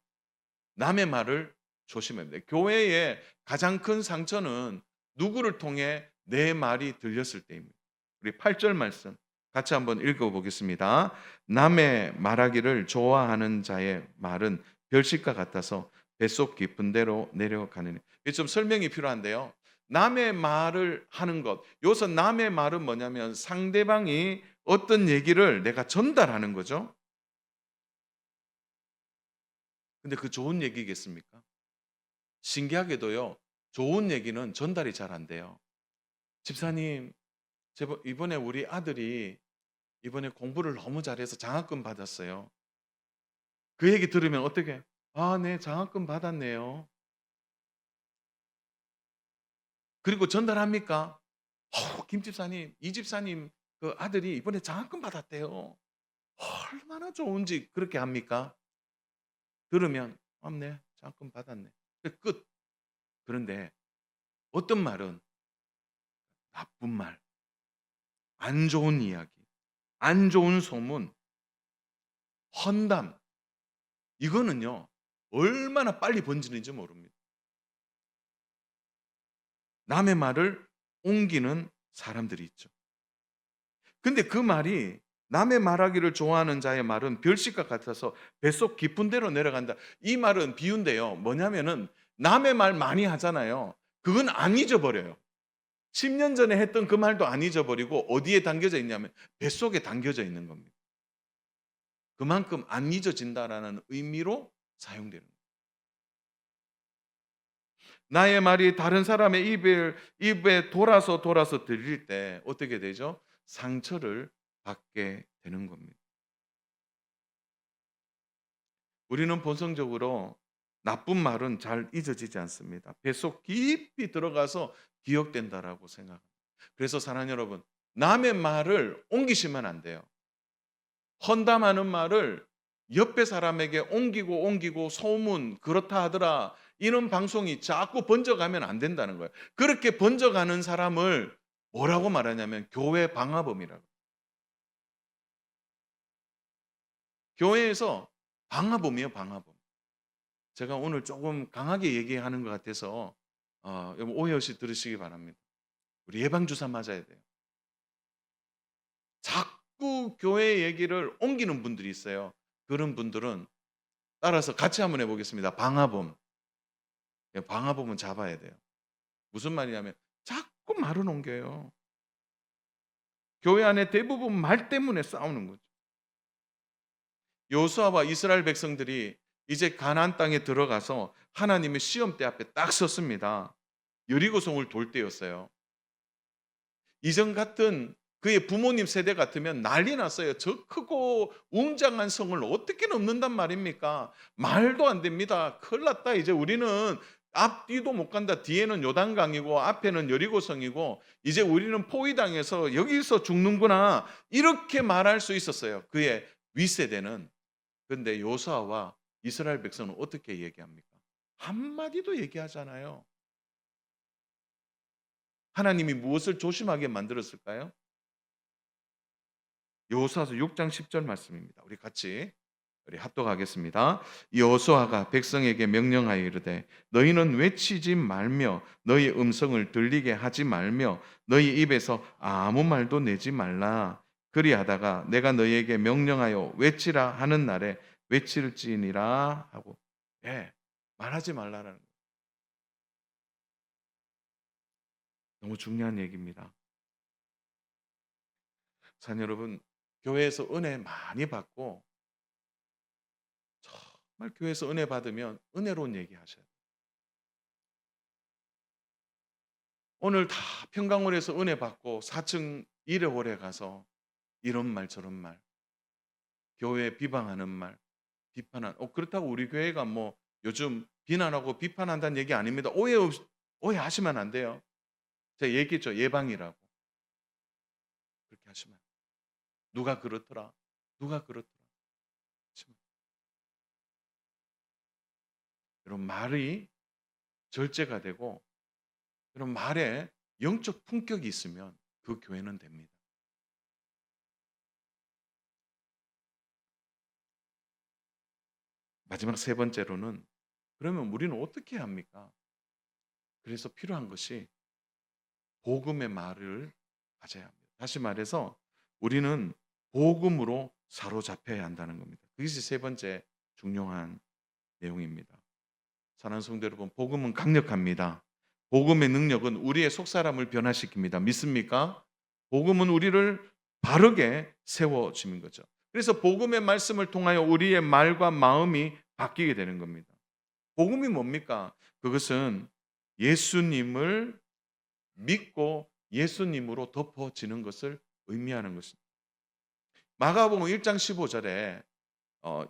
남의 말을 조심해야 됩니다. 교회의 가장 큰 상처는 누구를 통해 내 말이 들렸을 때입니다. 우리 8절 말씀 같이 한번 읽어보겠습니다. 남의 말하기를 좋아하는 자의 말은 별식과 같아서 뱃속 깊은 데로 내려가느니. 이게 좀 설명이 필요한데요. 남의 말을 하는 것, 여기서 남의 말은 뭐냐면 상대방이 어떤 얘기를 내가 전달하는 거죠. 근데 그 좋은 얘기겠습니까? 신기하게도요, 좋은 얘기는 전달이 잘 안 돼요. 집사님, 이번에 우리 아들이 이번에 공부를 너무 잘해서 장학금 받았어요. 그 얘기 들으면 어떻게? 아, 네, 장학금 받았네요. 그리고 전달합니까? 김 집사님, 이 집사님 그 아들이 이번에 장학금 받았대요. 얼마나 좋은지 그렇게 합니까? 들으면 네, 장학금 받았네. 끝. 그런데 어떤 말은 나쁜 말, 안 좋은 이야기, 안 좋은 소문, 험담, 이거는요 얼마나 빨리 번지는지 모릅니다. 남의 말을 옮기는 사람들이 있죠. 근데 그 말이 남의 말하기를 좋아하는 자의 말은 별식과 같아서 뱃속 깊은 데로 내려간다. 이 말은 비유인데요. 뭐냐면은 남의 말 많이 하잖아요. 그건 안 잊어버려요. 10년 전에 했던 그 말도 안 잊어버리고 어디에 담겨져 있냐면 뱃속에 담겨져 있는 겁니다. 그만큼 안 잊어진다라는 의미로 사용되는 거예요. 나의 말이 다른 사람의 입에 돌아서 들릴 때 어떻게 되죠? 상처를 받게 되는 겁니다. 우리는 본성적으로 나쁜 말은 잘 잊어지지 않습니다. 뱃속 깊이 들어가서 기억된다라고 생각합니다. 그래서 사랑하는 여러분, 남의 말을 옮기시면 안 돼요. 헌담하는 말을 옆에 사람에게 옮기고 소문 그렇다 하더라 이런 방송이 자꾸 번져가면 안 된다는 거예요. 그렇게 번져가는 사람을 뭐라고 말하냐면 교회 방화범이라고. 교회에서 방화범이에요, 방화범. 제가 오늘 조금 강하게 얘기하는 것 같아서 여러분 오해 없이 들으시기 바랍니다. 우리 예방주사 맞아야 돼요. 자꾸 교회 얘기를 옮기는 분들이 있어요. 그런 분들은 따라서 같이 한번 해보겠습니다. 방화범. 방화범은 잡아야 돼요. 무슨 말이냐면 자꾸 말을 옮겨요. 교회 안에 대부분 말 때문에 싸우는 거죠. 여호수아와 이스라엘 백성들이 이제 가나안 땅에 들어가서 하나님의 시험대 앞에 딱 섰습니다. 여리고성을 돌 때였어요. 이전 같은 그의 부모님 세대 같으면 난리 났어요. 저 크고 웅장한 성을 어떻게 넘는단 말입니까? 말도 안 됩니다. 큰일 났다. 이제 우리는 앞뒤도 못 간다. 뒤에는 요단강이고 앞에는 여리고성이고 이제 우리는 포위당해서 여기서 죽는구나. 이렇게 말할 수 있었어요. 그의 윗세대는. 그런데 요수아와 이스라엘 백성은 어떻게 얘기합니까? 한마디도 얘기하잖아요. 하나님이 무엇을 조심하게 만들었을까요? 여호수아서 6장 10절 말씀입니다. 우리 같이 합독하겠습니다. 여호수아가 백성에게 명령하여 이르되 너희는 외치지 말며 너희 음성을 들리게 하지 말며 너희 입에서 아무 말도 내지 말라. 그리하다가 내가 너희에게 명령하여 외치라 하는 날에 외칠지니라 하고 말하지 말라라는 거예요. 너무 중요한 얘기입니다. 자, 여러분 교회에서 은혜 많이 받고 정말 교회에서 은혜 받으면 은혜로운 얘기 하셔야 돼요. 오늘 다 평강원에서 은혜 받고 4층 이래홀에 가서 이런 말 저런 말 교회 비방하는 말 그렇다고 우리 교회가 뭐 요즘 비난하고 비판한다는 얘기 아닙니다. 오해하시면 안 돼요. 제가 얘기했죠. 예방이라고. 그렇게 하시면 누가 그렇더라. 이런 말이 절제가 되고 이런 말에 영적 품격이 있으면 그 교회는 됩니다. 마지막 세 번째로는 그러면 우리는 어떻게 해야 합니까? 그래서 필요한 것이 복음의 말을 가져야 합니다. 다시 말해서 우리는 복음으로 사로잡혀야 한다는 겁니다. 그것이 세 번째 중요한 내용입니다. 사랑하는 성도 여러분, 복음은 강력합니다. 복음의 능력은 우리의 속사람을 변화시킵니다. 믿습니까? 복음은 우리를 바르게 세워주는 거죠. 그래서 복음의 말씀을 통하여 우리의 말과 마음이 바뀌게 되는 겁니다. 복음이 뭡니까? 그것은 예수님을 믿고 예수님으로 덮어지는 것을 의미하는 것입니다. 마가복음 1장 15절에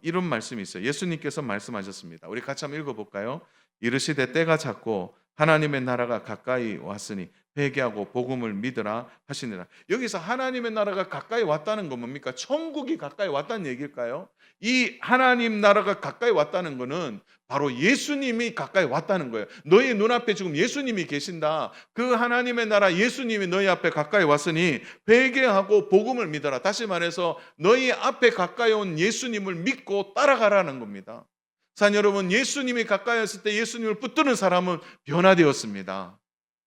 이런 말씀이 있어요. 예수님께서 말씀하셨습니다. 우리 같이 한번 읽어볼까요? 이르시되 때가 찼고 하나님의 나라가 가까이 왔으니 회개하고 복음을 믿으라 하시니라. 여기서 하나님의 나라가 가까이 왔다는 건 뭡니까? 천국이 가까이 왔다는 얘기일까요? 이 하나님 나라가 가까이 왔다는 것은 바로 예수님이 가까이 왔다는 거예요. 너희 눈앞에 지금 예수님이 계신다. 그 하나님의 나라 예수님이 너희 앞에 가까이 왔으니 회개하고 복음을 믿어라. 다시 말해서 너희 앞에 가까이 온 예수님을 믿고 따라가라는 겁니다. 자, 여러분, 예수님이 가까이 왔을 때 예수님을 붙드는 사람은 변화되었습니다.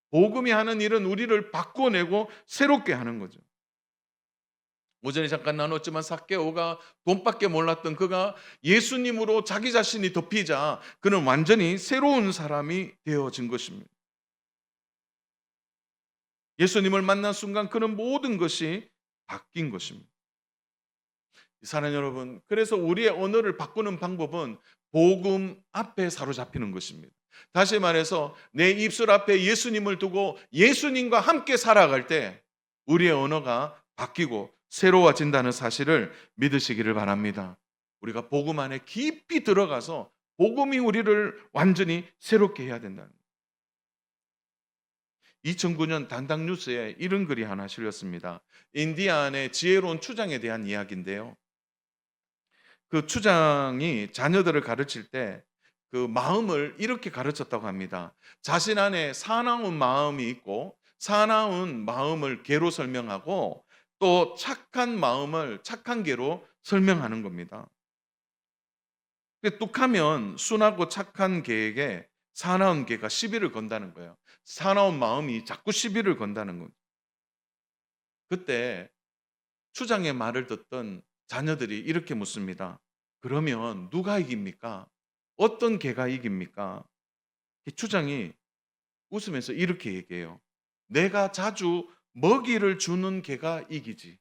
복음이 하는 일은 우리를 바꿔내고 새롭게 하는 거죠. 오전에 잠깐 나눴지만 삭개오가 돈밖에 몰랐던 그가 예수님으로 자기 자신이 덮이자 그는 완전히 새로운 사람이 되어진 것입니다. 예수님을 만난 순간 그는 모든 것이 바뀐 것입니다. 사랑하는 여러분, 그래서 우리의 언어를 바꾸는 방법은 복음 앞에 사로잡히는 것입니다. 다시 말해서 내 입술 앞에 예수님을 두고 예수님과 함께 살아갈 때 우리의 언어가 바뀌고 새로워진다는 사실을 믿으시기를 바랍니다. 우리가 복음 안에 깊이 들어가서 복음이 우리를 완전히 새롭게 해야 된다는 거예요. 2009년 단당 뉴스에 이런 글이 하나 실렸습니다. 인디안의 지혜로운 추장에 대한 이야기인데요. 그 추장이 자녀들을 가르칠 때 그 마음을 이렇게 가르쳤다고 합니다. 자신 안에 사나운 마음이 있고 사나운 마음을 개로 설명하고 또 착한 마음을 착한 개로 설명하는 겁니다. 뚝하면 순하고 착한 개에게 사나운 개가 시비를 건다는 거예요. 사나운 마음이 자꾸 시비를 건다는 거예요. 그때 추장의 말을 듣던 자녀들이 이렇게 묻습니다. 그러면 누가 이깁니까? 어떤 개가 이깁니까? 추장이 웃으면서 이렇게 얘기해요. 내가 자주 먹이를 주는 개가 이기지.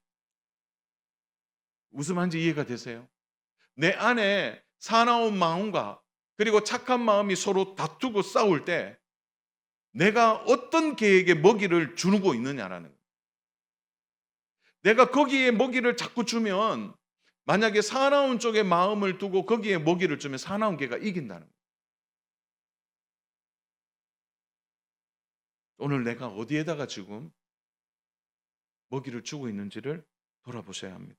웃음한지 이해가 되세요? 내 안에 사나운 마음과 그리고 착한 마음이 서로 다투고 싸울 때 내가 어떤 개에게 먹이를 주고 있느냐라는 거예요. 내가 거기에 먹이를 자꾸 주면 만약에 사나운 쪽에 마음을 두고 거기에 먹이를 주면 사나운 개가 이긴다는 거예요. 오늘 내가 어디에다가 지금 먹이를 주고 있는지를 돌아보셔야 합니다.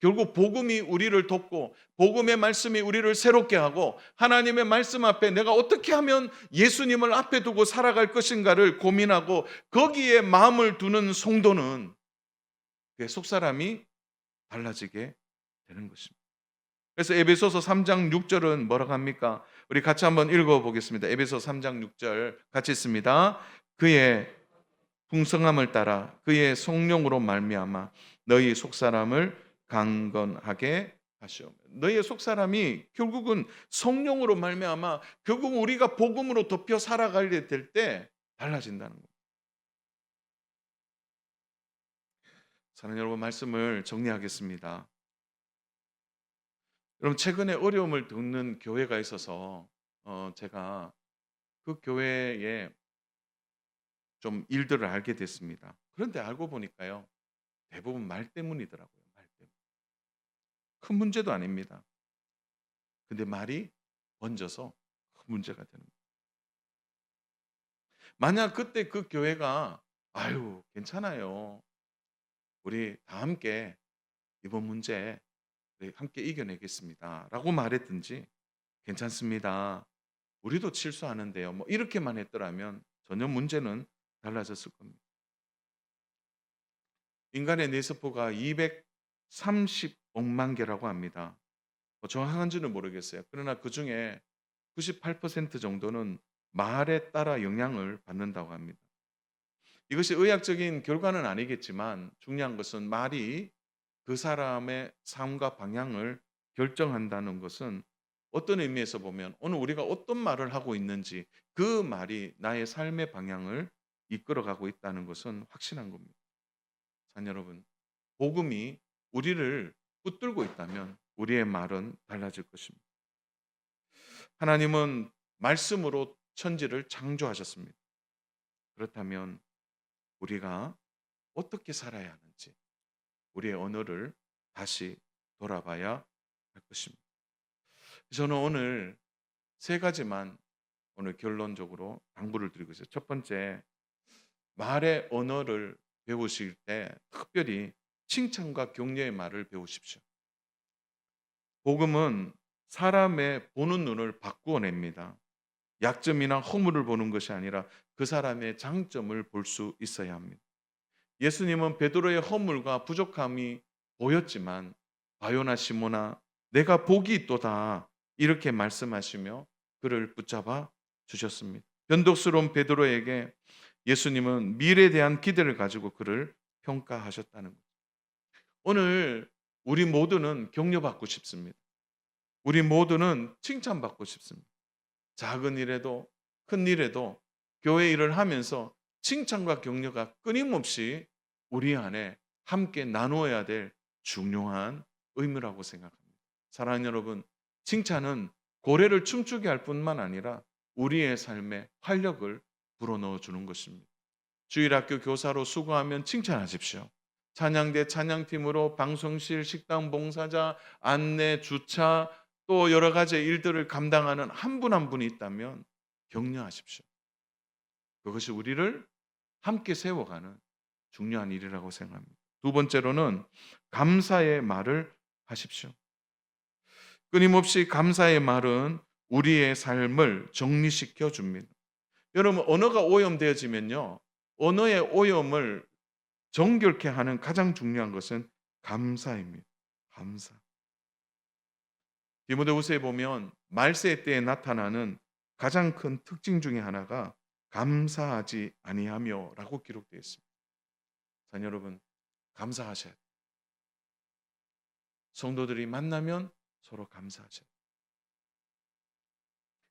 결국 복음이 우리를 돕고 복음의 말씀이 우리를 새롭게 하고 하나님의 말씀 앞에 내가 어떻게 하면 예수님을 앞에 두고 살아갈 것인가를 고민하고 거기에 마음을 두는 성도는 그의 속사람이 달라지게 되는 것입니다. 그래서 에베소서 3장 6절은 뭐라고 합니까? 우리 같이 한번 읽어보겠습니다. 에베소 3장 6절 같이 있습니다. 그의 풍성함을 따라 그의 성령으로 말미암아 너희 속사람을 강건하게 하시오. 너희의 속사람이 결국은 성령으로 말미암아 결국 우리가 복음으로 덮여 살아가게 될 때 달라진다는 겁니다. 사랑하는 여러분, 말씀을 정리하겠습니다. 여러분, 최근에 어려움을 겪는 교회가 있어서 제가 그 교회에 좀 일들을 알게 됐습니다. 그런데 알고 보니까요, 대부분 말 때문이더라고요. 말 때문. 큰 문제도 아닙니다. 근데 말이 번져서 큰 문제가 되는 거예요. 만약 그때 그 교회가 아유 괜찮아요, 우리 다 함께 이번 문제 우리 함께 이겨내겠습니다 라고 말했든지 괜찮습니다, 우리도 실수하는데요, 뭐 이렇게만 했더라면 전혀 문제는 달라졌을 겁니다. 인간의 뇌세포가 230억만 개라고 합니다. 정확한지는 모르겠어요. 그러나 그 중에 98% 정도는 말에 따라 영향을 받는다고 합니다. 이것이 의학적인 결과는 아니겠지만 중요한 것은 말이 그 사람의 삶과 방향을 결정한다는 것은 어떤 의미에서 보면 오늘 우리가 어떤 말을 하고 있는지 그 말이 나의 삶의 방향을 이끌어가고 있다는 것은 확신한 겁니다. 자, 여러분, 복음이 우리를 붙들고 있다면 우리의 말은 달라질 것입니다. 하나님은 말씀으로 천지를 창조하셨습니다. 그렇다면 우리가 어떻게 살아야 하는지 우리의 언어를 다시 돌아봐야 할 것입니다. 저는 오늘 세 가지만 오늘 결론적으로 당부를 드리고 있어요. 첫 번째, 말의 언어를 배우실 때 특별히 칭찬과 격려의 말을 배우십시오. 복음은 사람의 보는 눈을 바꾸어 냅니다. 약점이나 허물을 보는 것이 아니라 그 사람의 장점을 볼 수 있어야 합니다. 예수님은 베드로의 허물과 부족함이 보였지만 바요나 시모나 내가 복이 있도다 이렇게 말씀하시며 그를 붙잡아 주셨습니다. 변덕스러운 베드로에게 예수님은 미래에 대한 기대를 가지고 그를 평가하셨다는 거죠. 오늘 우리 모두는 격려받고 싶습니다. 우리 모두는 칭찬받고 싶습니다. 작은 일에도 큰 일에도 교회 일을 하면서 칭찬과 격려가 끊임없이 우리 안에 함께 나누어야 될 중요한 의무라고 생각합니다. 사랑하는 여러분, 칭찬은 고래를 춤추게 할 뿐만 아니라 우리의 삶에 활력을 불어넣어 주는 것입니다. 주일학교 교사로 수고하면 칭찬하십시오. 찬양대 찬양팀으로 방송실, 식당 봉사자, 안내, 주차 또 여러 가지 일들을 감당하는 한 분 한 분이 있다면 격려하십시오. 그것이 우리를 함께 세워가는 중요한 일이라고 생각합니다. 두 번째로는 감사의 말을 하십시오. 끊임없이 감사의 말은 우리의 삶을 정리시켜 줍니다. 여러분, 언어가 오염되어지면요, 언어의 오염을 정결케 하는 가장 중요한 것은 감사입니다. 감사. 디모데후서에 보면 말세 때에 나타나는 가장 큰 특징 중에 하나가 감사하지 아니하며라고 기록되어 있습니다. 자, 여러분, 감사하셔야 돼요. 성도들이 만나면 서로 감사하셔야 돼요.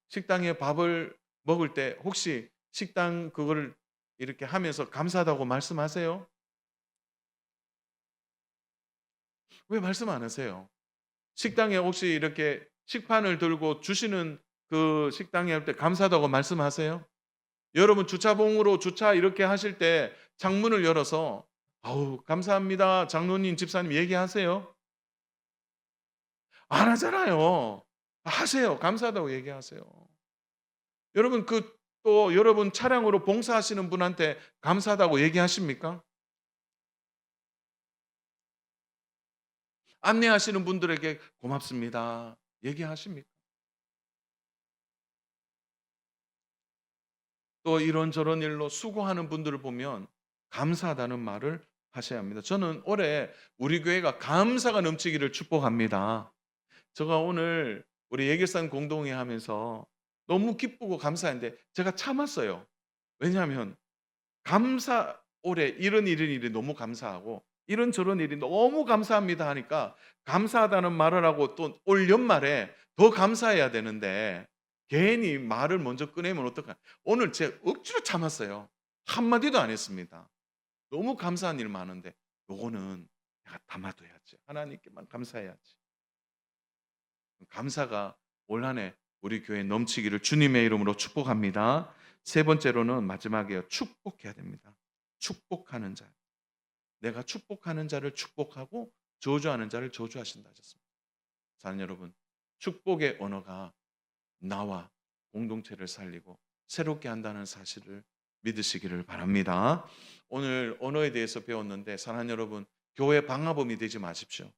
식당에 밥을 먹을 때 혹시 식당 그거를 이렇게 하면서 감사하다고 말씀하세요? 왜 말씀 안 하세요? 식당에 혹시 이렇게 식판을 들고 주시는 그 식당에 할 때 감사하다고 말씀하세요? 여러분, 주차봉으로 주차 이렇게 하실 때 창문을 열어서 아우 감사합니다 장로님 집사님 얘기하세요? 안 하잖아요. 하세요. 감사하다고 얘기하세요. 여러분, 또 여러분 차량으로 봉사하시는 분한테 감사하다고 얘기하십니까? 안내하시는 분들에게 고맙습니다 얘기하십니까? 또 이런저런 일로 수고하는 분들을 보면 감사하다는 말을 하셔야 합니다. 저는 올해 우리 교회가 감사가 넘치기를 축복합니다. 제가 오늘 우리 예결산 공동회 하면서 너무 기쁘고 감사한데 제가 참았어요. 왜냐하면 올해 이런 일이 너무 감사하고 이런저런 일이 너무 감사합니다 하니까 감사하다는 말을 하고 또 올 연말에 더 감사해야 되는데 괜히 말을 먼저 꺼내면 어떡하. 오늘 제가 억지로 참았어요. 한마디도 안 했습니다. 너무 감사한 일 많은데 요거는 내가 담아둬야지. 하나님께만 감사해야지. 감사가 올 한해 우리 교회에 넘치기를 주님의 이름으로 축복합니다. 세 번째로는 마지막에 축복해야 됩니다. 축복하는 자. 내가 축복하는 자를 축복하고 저주하는 자를 저주하신다 하셨습니다. 사랑하는 여러분, 축복의 언어가 나와 공동체를 살리고 새롭게 한다는 사실을 믿으시기를 바랍니다. 오늘 언어에 대해서 배웠는데 사랑하는 여러분, 교회 방화범이 되지 마십시오.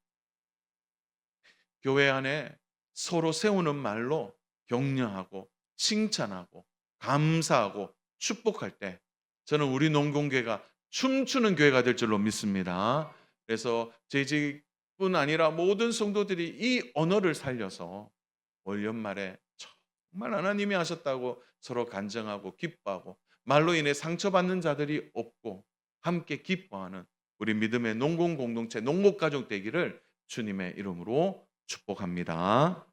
교회 안에 서로 세우는 말로 격려하고 칭찬하고 감사하고 축복할 때 저는 우리 농공교회가 춤추는 교회가 될 줄로 믿습니다. 그래서 재직뿐 아니라 모든 성도들이 이 언어를 살려서 올 연말에 정말 하나님이 하셨다고 서로 간증하고 기뻐하고 말로 인해 상처받는 자들이 없고 함께 기뻐하는 우리 믿음의 농공 공동체 농목 가족 되기를 주님의 이름으로 축복합니다.